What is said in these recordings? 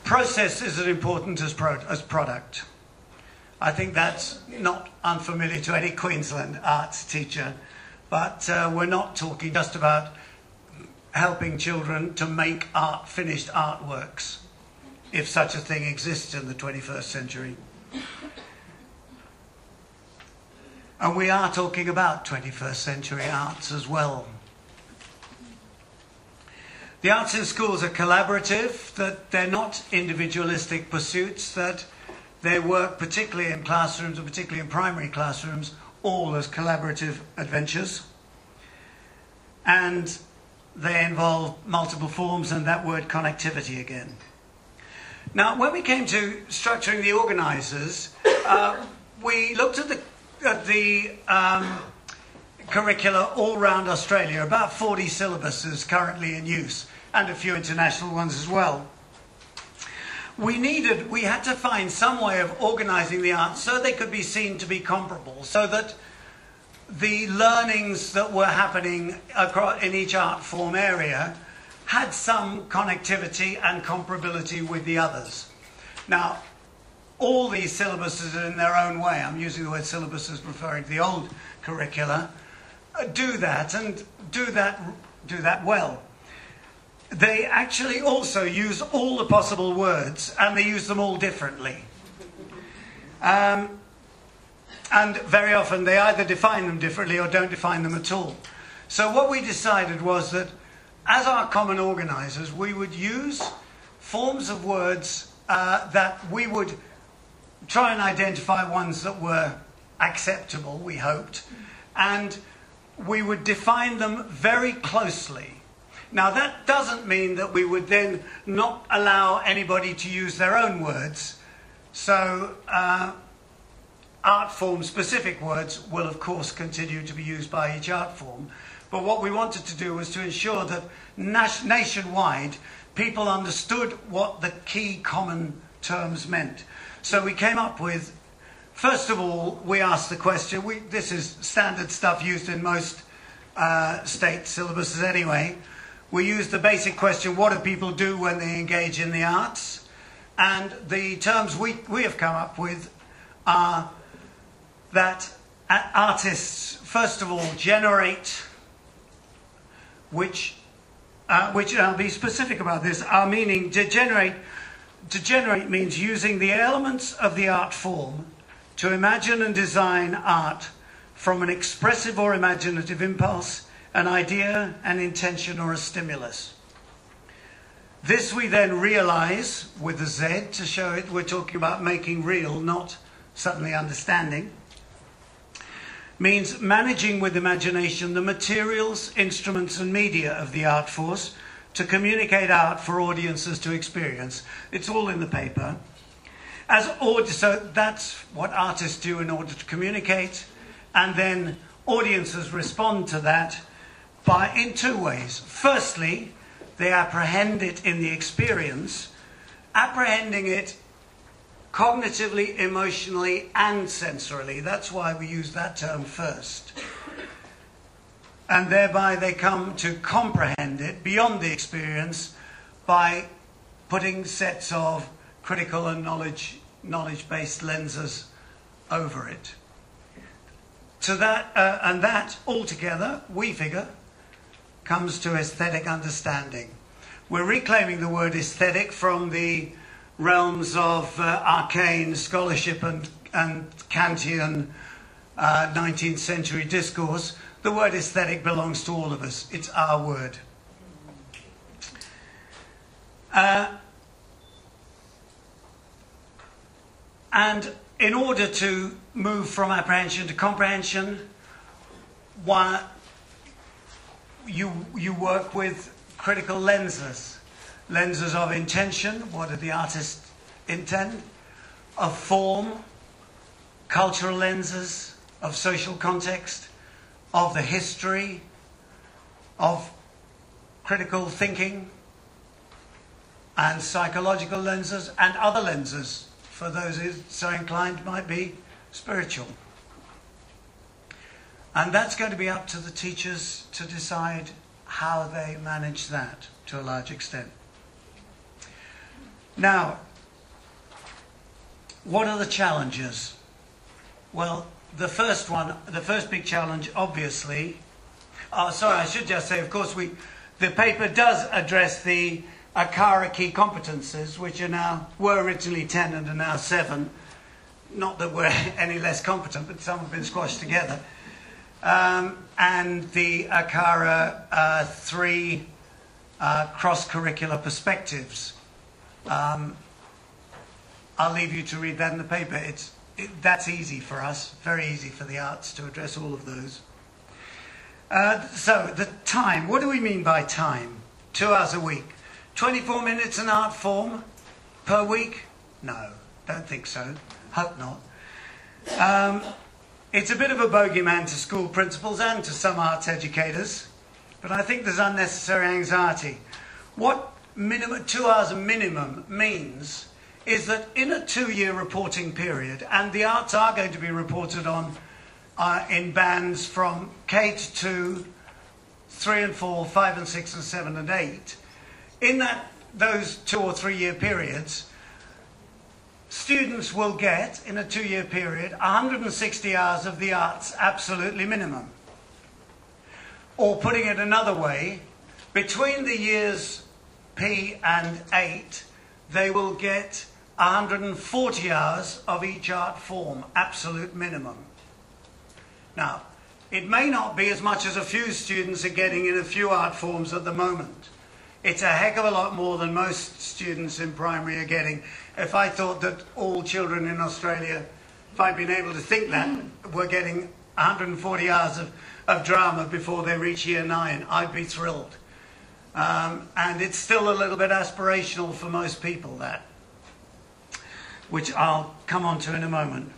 process is as important as product. I think that's not unfamiliar to any Queensland arts teacher, but we're not talking just about helping children to make finished artworks, if such a thing exists in the 21st century. And we are talking about 21st century arts as well. The arts in schools are collaborative, that they're not individualistic pursuits, that they work particularly in classrooms, and particularly in primary classrooms, all as collaborative adventures. And they involve multiple forms and that word connectivity again. Now, when we came to structuring the organisers, we looked at the curricula all around Australia, about 40 syllabuses currently in use, and a few international ones as well. We had to find some way of organising the arts so they could be seen to be comparable, so that the learnings that were happening in each art form area had some connectivity and comparability with the others. Now, all these syllabuses in their own way, I'm using the word syllabuses referring to the old curricula, do that and do that well. They actually also use all the possible words, and they use them all differently. And very often they either define them differently or don't define them at all. So what we decided was that as our common organisers, we would use forms of words that we would try and identify ones that were acceptable, we hoped, and we would define them very closely. Now, that doesn't mean that we would then not allow anybody to use their own words. So art form specific words will of course continue to be used by each art form. But what we wanted to do was to ensure that nationwide people understood what the key common terms meant. So we came up with, first of all, we asked the question, this is standard stuff used in most state syllabuses anyway. We used the basic question, what do people do when they engage in the arts? And the terms we have come up with are that artists, first of all, generate, which I'll be specific about this, our meaning, to generate means using the elements of the art form to imagine and design art from an expressive or imaginative impulse, an idea, an intention, or a stimulus. This we then realise with a Z to show it we're talking about making real, not suddenly understanding. Means managing with imagination the materials, instruments and media of the art force to communicate art for audiences to experience. It's all in the paper. So that's what artists do in order to communicate, and then audiences respond to that in two ways. Firstly, they apprehend it in the experience, apprehending it cognitively, emotionally, and sensorily. That's why we use that term first. And thereby they come to comprehend it beyond the experience by putting sets of critical and knowledge-based lenses over it. So that, and that altogether, we figure, comes to aesthetic understanding. We're reclaiming the word aesthetic from the realms of arcane scholarship and Kantian 19th century discourse. The word aesthetic belongs to all of us. It's our word. And in order to move from apprehension to comprehension, you work with critical lenses. Lenses of intention, what did the artist intend? Of form, cultural lenses, of social context, of the history, of critical thinking, and psychological lenses, and other lenses, for those who so inclined might be spiritual. And that's going to be up to the teachers to decide how they manage that to a large extent. Now, what are the challenges? Well, the first big challenge, obviously, sorry, I should just say, of course, the paper does address the ACARA key competences, which were originally 10 and are now 7. Not that we're any less competent, but some have been squashed together. And the ACARA 3 cross-curricular perspectives. I'll leave you to read that in the paper. That's easy for us, very easy for the arts to address all of those. So the time, what do we mean by time? 2 hours a week. 24 minutes an art form per week? No, don't think so. Hope not. It's a bit of a bogeyman to school principals and to some arts educators, but I think there's unnecessary anxiety. What 2 hours minimum means is that in a 2-year reporting period, and the arts are going to be reported on in bands from K to 2, 3 and 4, 5 and 6 and 7 and 8, in those 2 or 3 year periods, students will get, in a 2-year period, 160 hours of the arts absolutely minimum. Or putting it another way, between the years P and 8, they will get 140 hours of each art form, absolute minimum. Now, it may not be as much as a few students are getting in a few art forms at the moment. It's a heck of a lot more than most students in primary are getting. If I thought that all children in Australia, if I'd been able to think that, were getting 140 hours of drama before they reach year 9, I'd be thrilled. And it's still a little bit aspirational for most people, that, which I'll come on to in a moment.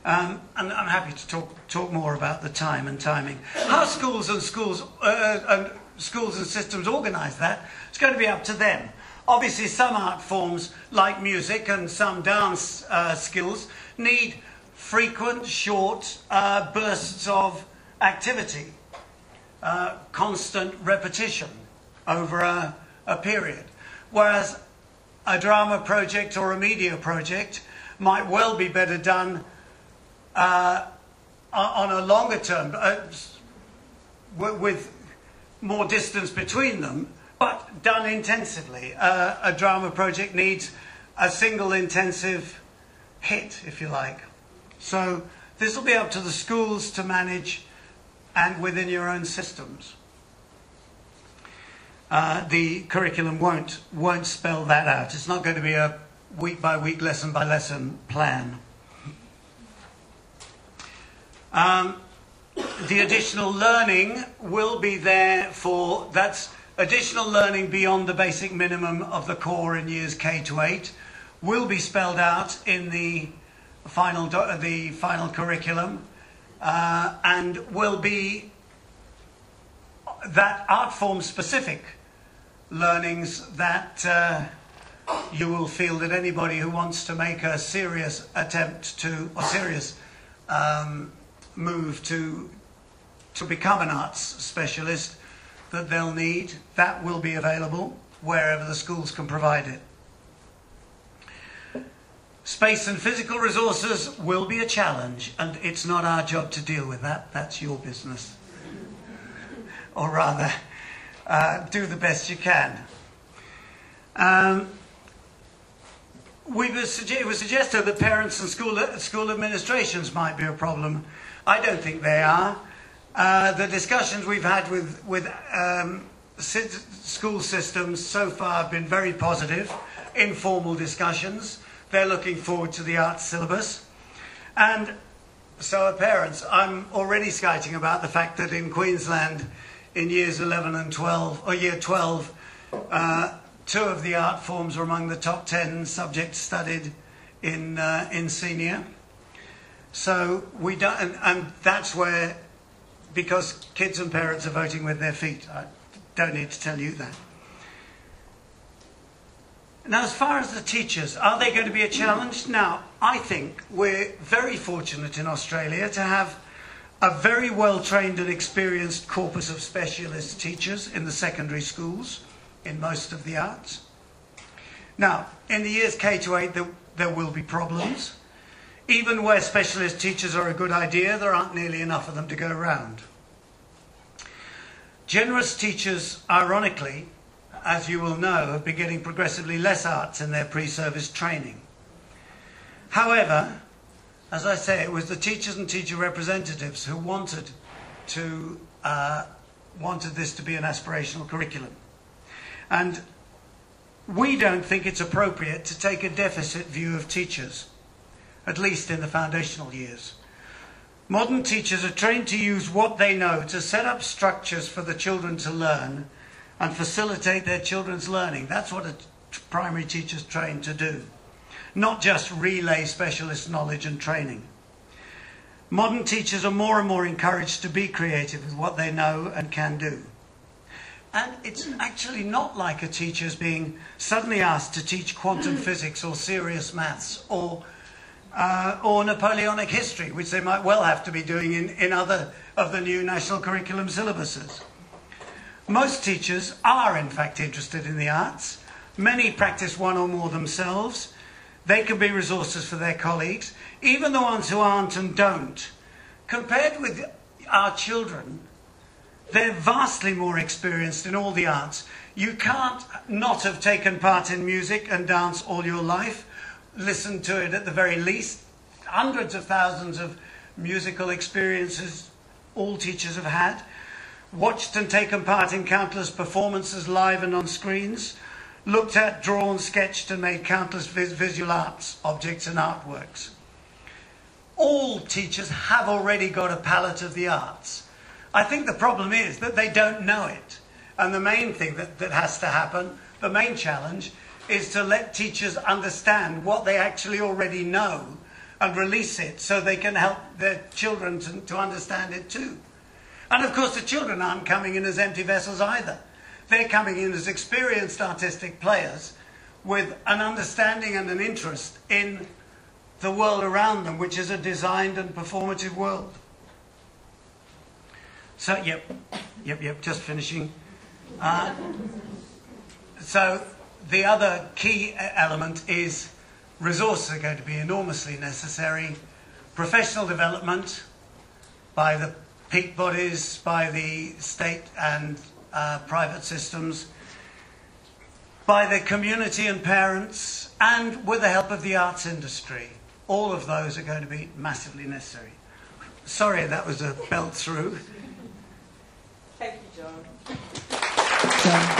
And I'm happy to talk more about the time and timing. How schools and systems organise that, it's going to be up to them. Obviously, some art forms, like music and some dance skills, need frequent, short bursts of activity, constant repetition over a period. Whereas a drama project or a media project might well be better done on a longer term, with more distance between them, but done intensively. A drama project needs a single intensive hit, if you like. So this will be up to the schools to manage and within your own systems. The curriculum won't spell that out. It's not going to be a week by week, lesson by lesson plan. The additional learning will be there that's additional learning beyond the basic minimum of the core in years K to 8 will be spelled out in the final curriculum, and will be that art form specific learnings that you will feel that anybody who wants to make a serious attempt to, or serious move to become an arts specialist, that they'll need, that will be available wherever the schools can provide it. Space and physical resources will be a challenge, and it's not our job to deal with that. That's your business. Or rather, do the best you can. It was suggested that parents and school administrations might be a problem. I don't think they are. The discussions we've had with school systems so far have been very positive, informal discussions. They're looking forward to the arts syllabus. And so are parents. I'm already skiting about the fact that in Queensland, in years 11 and 12, or year 12, 2 of the art forms are among the top 10 subjects studied in senior. So we don't, and that's where, because kids and parents are voting with their feet. I don't need to tell you that. Now, as far as the teachers, are they going to be a challenge? Now, I think we're very fortunate in Australia to have a very well-trained and experienced corpus of specialist teachers in the secondary schools, in most of the arts. Now, in the years K to 8, there will be problems. Even where specialist teachers are a good idea, there aren't nearly enough of them to go around. Generous teachers, ironically, as you will know, have been getting progressively less arts in their pre-service training. However, as I say, it was the teachers and teacher representatives who wanted this to be an aspirational curriculum. And we don't think it's appropriate to take a deficit view of teachers, at least in the foundational years. Modern teachers are trained to use what they know to set up structures for the children to learn and facilitate their children's learning. That's what a primary teacher's trained to do, not just relay specialist knowledge and training. Modern teachers are more and more encouraged to be creative with what they know and can do. And it's actually not like a teacher's being suddenly asked to teach quantum physics or serious maths or Napoleonic history, which they might well have to be doing in other of the new national curriculum syllabuses. Most teachers are, in fact, interested in the arts. Many practice one or more themselves. They can be resources for their colleagues, even the ones who aren't and don't. Compared with our children, they're vastly more experienced in all the arts. You can't not have taken part in music and dance all your life, listened to it at the very least. Hundreds of thousands of musical experiences all teachers have had. Watched and taken part in countless performances live and on screens. Looked at, drawn, sketched and made countless visual arts objects and artworks. All teachers have already got a palette of the arts. I think the problem is that they don't know it. And the main thing that has to happen, the main challenge, is to let teachers understand what they actually already know and release it so they can help their children to understand it too. And of course the children aren't coming in as empty vessels either. They're coming in as experienced artistic players with an understanding and an interest in the world around them, which is a designed and performative world. So, yep, just finishing. So the other key element is resources are going to be enormously necessary. Professional development by the peak bodies, by the state and private systems, by the community and parents, and with the help of the arts industry. All of those are going to be massively necessary. Sorry, that was a belt through. Thank you, John.